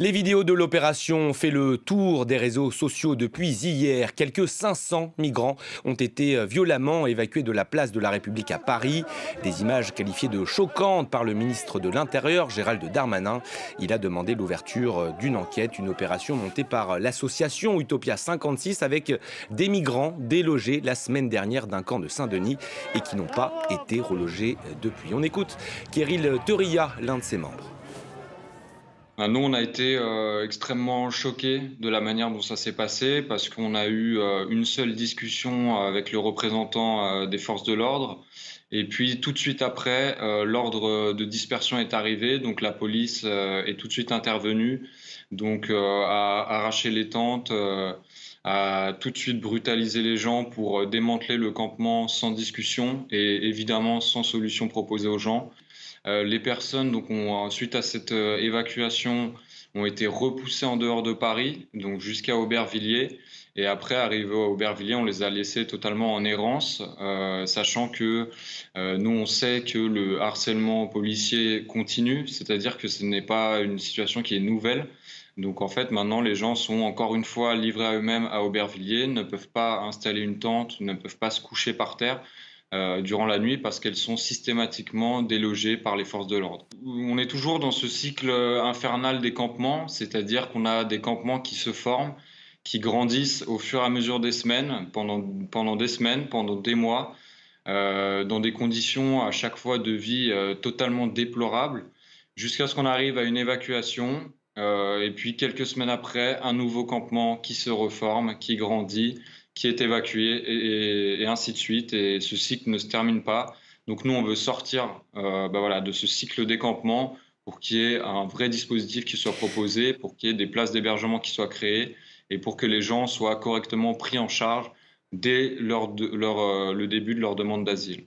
Les vidéos de l'opération ont fait le tour des réseaux sociaux depuis hier. Quelques 500 migrants ont été violemment évacués de la place de la République à Paris. Des images qualifiées de choquantes par le ministre de l'Intérieur, Gérald Darmanin. Il a demandé l'ouverture d'une enquête, une opération montée par l'association Utopia 56 avec des migrants délogés la semaine dernière d'un camp de Saint-Denis et qui n'ont pas été relogés depuis. On écoute Kirill Teria, l'un de ses membres. Nous, on a été extrêmement choqués de la manière dont ça s'est passé parce qu'on a eu une seule discussion avec le représentant des forces de l'ordre. Et puis tout de suite après, l'ordre de dispersion est arrivé, donc la police est tout de suite intervenue, donc a arraché les tentes, a tout de suite brutalisé les gens pour démanteler le campement sans discussion et évidemment sans solution proposée aux gens. Les personnes, donc, suite à cette évacuation, ont été repoussées en dehors de Paris, donc jusqu'à Aubervilliers. Et après, arrivés à Aubervilliers, on les a laissés totalement en errance, sachant que nous, on sait que le harcèlement policier continue, c'est-à-dire que ce n'est pas une situation qui est nouvelle. Donc en fait, maintenant, les gens sont encore une fois livrés à eux-mêmes à Aubervilliers, ne peuvent pas installer une tente, ne peuvent pas se coucher par terre durant la nuit parce qu'elles sont systématiquement délogées par les forces de l'ordre. On est toujours dans ce cycle infernal des campements, c'est-à-dire qu'on a des campements qui se forment, qui grandissent au fur et à mesure des semaines, pendant des semaines, pendant des mois, dans des conditions à chaque fois de vie totalement déplorables, jusqu'à ce qu'on arrive à une évacuation. Et puis quelques semaines après, un nouveau campement qui se reforme, qui grandit, qui est évacué et ainsi de suite. Et ce cycle ne se termine pas. Donc nous, on veut sortir de ce cycle des campements pour qu'il y ait un vrai dispositif qui soit proposé, pour qu'il y ait des places d'hébergement qui soient créées et pour que les gens soient correctement pris en charge dès le début de leur demande d'asile.